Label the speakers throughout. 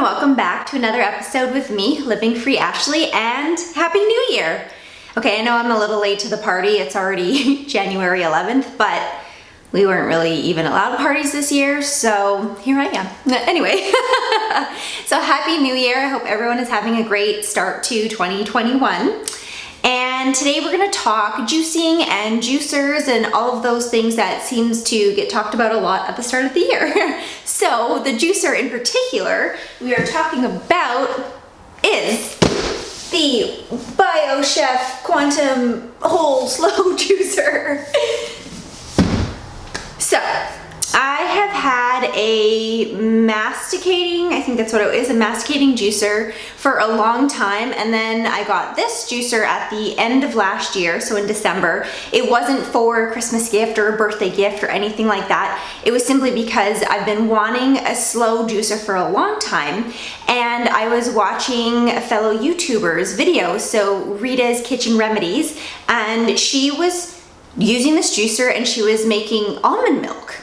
Speaker 1: welcome back to another episode with me, Living Free Ashley, and Happy New Year! Okay, I know I'm a little late to the party. It's already January 11th, but we weren't really even allowed parties this year, so here I am. Anyway, so Happy New Year. I hope everyone is having a great start to 2021. And today we're gonna talk juicing and juicers and all of those things that seems to get talked about a lot at the start of the year. So the juicer in particular we are talking about is the BioChef Quantum Whole Slow Juicer. So I have had a masticating, I think that's what it is, a masticating juicer for a long time, and then I got this juicer at the end of last year, so in December. It wasn't for a Christmas gift or a birthday gift or anything like that. It was simply because I've been wanting a slow juicer for a long time, and I was watching a fellow YouTuber's videos, so Rita's Kitchen Remedies, and she was using this juicer and she was making almond milk.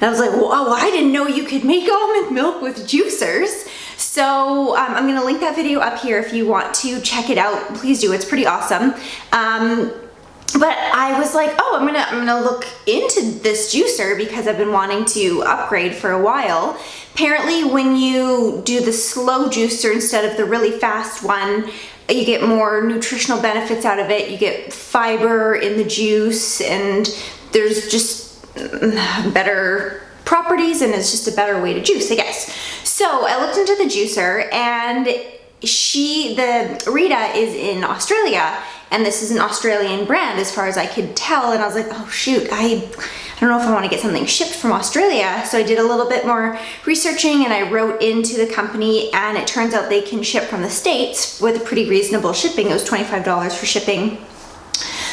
Speaker 1: And I was like, whoa, I didn't know you could make almond milk with juicers. So I'm gonna link that video up here if you want to check it out. Please do, it's pretty awesome. But I was like, oh, I'm gonna look into this juicer because I've been wanting to upgrade for a while. Apparently when you do the slow juicer instead of the really fast one, you get more nutritional benefits out of it. You get fiber in the juice, and there's just better properties, and it's just a better way to juice, I guess. So I looked into the juicer, and Rita is in Australia, and this is an Australian brand as far as I could tell, and I was like, oh shoot, I don't know if I want to get something shipped from Australia. So I did a little bit more researching and I wrote into the company, and it turns out they can ship from the States with a pretty reasonable shipping. It was $25 for shipping.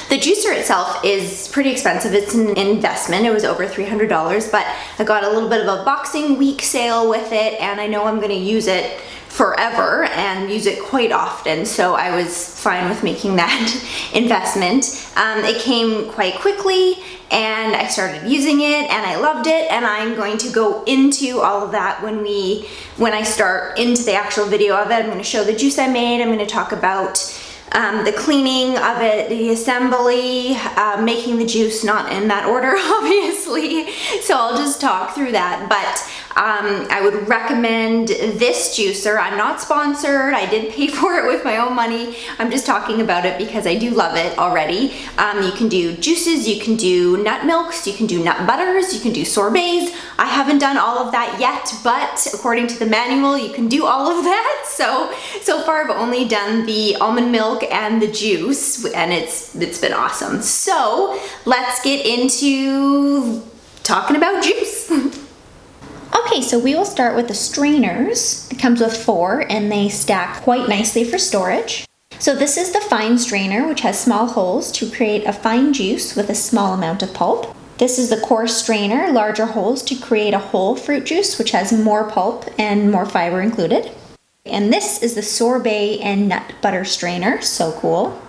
Speaker 1: The juicer itself is pretty expensive. It's an investment. It was over $300, but I got a little bit of a Boxing Week sale with it, and I know I'm gonna use it forever and use it quite often, so I was fine with making that investment. It came quite quickly, and I started using it, and I loved it, and I'm going to go into all of that when I start into the actual video of it. I'm going to show the juice I made. I'm going to talk about the cleaning of it, the assembly, making the juice, not in that order obviously, so I'll just talk through that. But I would recommend this juicer. I'm not sponsored. I did pay for it with my own money. I'm just talking about it because I do love it already. You can do juices, you can do nut milks, you can do nut butters, you can do sorbets. I haven't done all of that yet, but according to the manual, you can do all of that. So far I've only done the almond milk and the juice, and it's been awesome. So let's get into talking about juice.
Speaker 2: Okay, so we will start with the strainers. It comes with 4 and they stack quite nicely for storage. So this is the fine strainer, which has small holes to create a fine juice with a small amount of pulp. This is the coarse strainer, larger holes to create a whole fruit juice, which has more pulp and more fiber included. And this is the sorbet and nut butter strainer, so cool.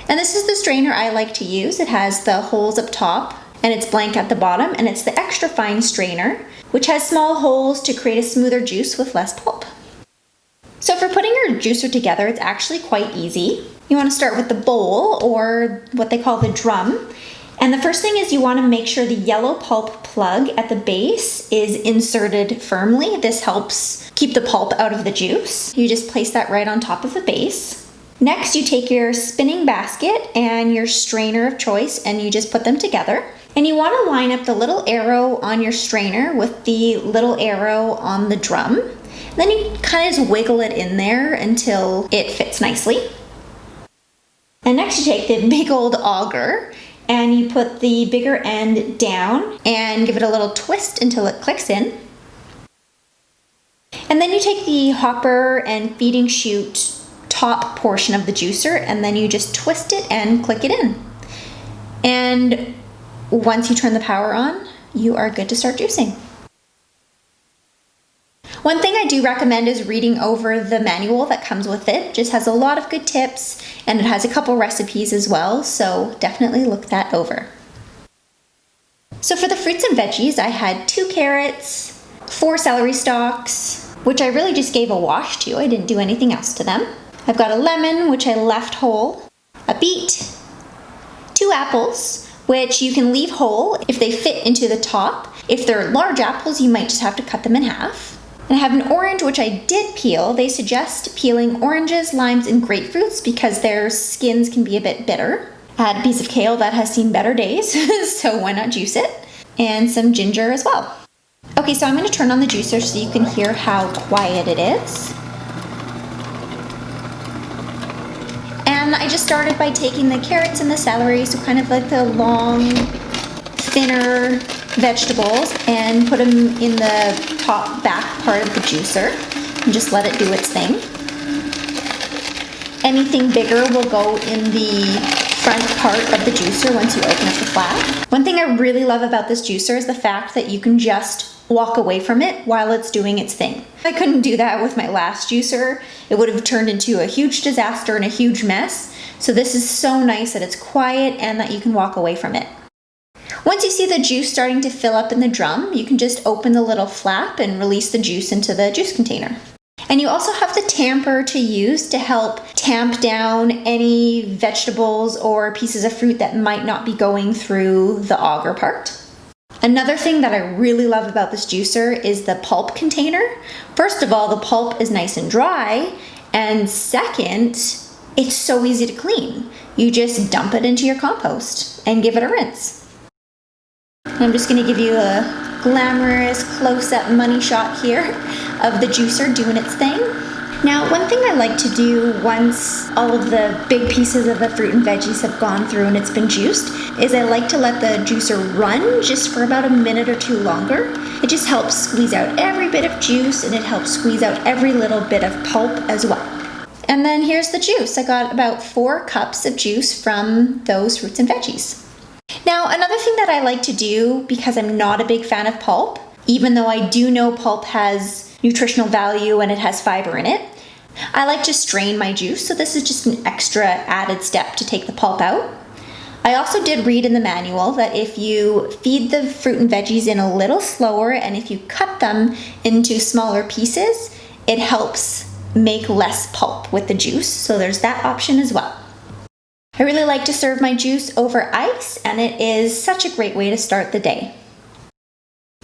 Speaker 2: And this is the strainer I like to use. It has the holes up top and it's blank at the bottom, and it's the extra fine strainer, which has small holes to create a smoother juice with less pulp. So for putting your juicer together, it's actually quite easy. You want to start with the bowl, or what they call the drum. And the first thing is you want to make sure the yellow pulp plug at the base is inserted firmly. This helps keep the pulp out of the juice. You just place that right on top of the base. Next, you take your spinning basket and your strainer of choice, and you just put them together. And you want to line up the little arrow on your strainer with the little arrow on the drum. Then you kind of just wiggle it in there until it fits nicely. And next you take the big old auger and you put the bigger end down and give it a little twist until it clicks in. And then you take the hopper and feeding chute top portion of the juicer, and then you just twist it and click it in. And once you turn the power on, you are good to start juicing. One thing I do recommend is reading over the manual that comes with it. It just has a lot of good tips, and it has a couple recipes as well, so definitely look that over. So for the fruits and veggies, I had 2 carrots, 4 celery stalks, which I really just gave a wash to. I didn't do anything else to them. I've got a lemon, which I left whole, a beet, 2 apples, which you can leave whole if they fit into the top. If they're large apples, you might just have to cut them in half. And I have an orange, which I did peel. They suggest peeling oranges, limes, and grapefruits because their skins can be a bit bitter. I had a piece of kale that has seen better days, so why not juice it? And some ginger as well. Okay, so I'm going to turn on the juicer so you can hear how quiet it is. And I just started by taking the carrots and the celery, so kind of like the long, thinner vegetables, and put them in the top back part of the juicer and just let it do its thing. Anything bigger will go in the front part of the juicer once you open up the flap. One thing I really love about this juicer is the fact that you can just walk away from it while it's doing its thing. I couldn't do that with my last juicer. It would have turned into a huge disaster and a huge mess. So this is so nice that it's quiet and that you can walk away from it. Once you see the juice starting to fill up in the drum, you can just open the little flap and release the juice into the juice container. And you also have the tamper to use to help tamp down any vegetables or pieces of fruit that might not be going through the auger part. Another thing that I really love about this juicer is the pulp container. First of all, the pulp is nice and dry, and second, it's so easy to clean. You just dump it into your compost and give it a rinse. I'm just going to give you a glamorous close-up money shot here of the juicer doing its thing. Now, one thing I like to do once all of the big pieces of the fruit and veggies have gone through and it's been juiced is I like to let the juicer run just for about a minute or two longer. It just helps squeeze out every bit of juice and it helps squeeze out every little bit of pulp as well. And then here's the juice. I got about 4 cups of juice from those fruits and veggies. Now, another thing that I like to do, because I'm not a big fan of pulp, even though I do know pulp has nutritional value and it has fiber in it, I like to strain my juice, so this is just an extra added step to take the pulp out. I also did read in the manual that if you feed the fruit and veggies in a little slower and if you cut them into smaller pieces, it helps make less pulp with the juice, so there's that option as well. I really like to serve my juice over ice, and it is such a great way to start the day.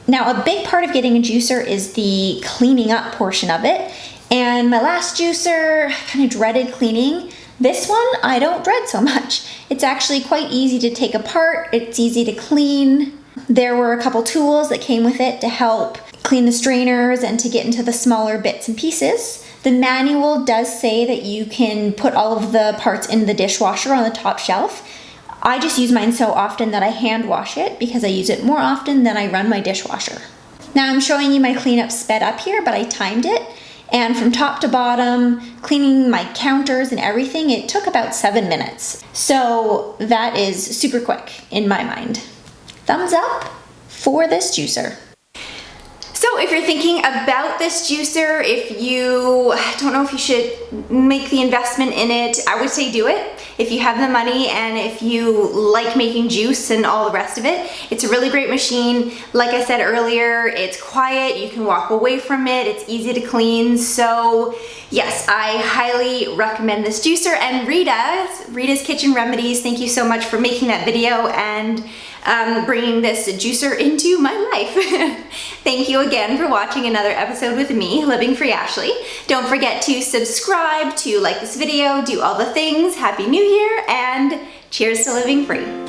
Speaker 2: Now, a big part of getting a juicer is the cleaning up portion of it, and my last juicer, I kind of dreaded cleaning. This one, I don't dread so much. It's actually quite easy to take apart, it's easy to clean. There were a couple tools that came with it to help clean the strainers and to get into the smaller bits and pieces. The manual does say that you can put all of the parts in the dishwasher on the top shelf. I just use mine so often that I hand wash it because I use it more often than I run my dishwasher. Now I'm showing you my cleanup sped up here, but I timed it. And from top to bottom, cleaning my counters and everything, it took about 7 minutes. So that is super quick in my mind. Thumbs up for this juicer.
Speaker 1: So if you're thinking about this juicer, if you don't know if you should make the investment in it, I would say do it. If you have the money and if you like making juice and all the rest of it, it's a really great machine. Like I said earlier, it's quiet, you can walk away from it, it's easy to clean. So yes, I highly recommend this juicer. And Rita's Kitchen Remedies, thank you so much for making that video and bringing this juicer into my life. Thank you again for watching another episode with me, Living Free Ashley. Don't forget to subscribe, to like this video, do all the things. Happy New Year, and cheers to living free.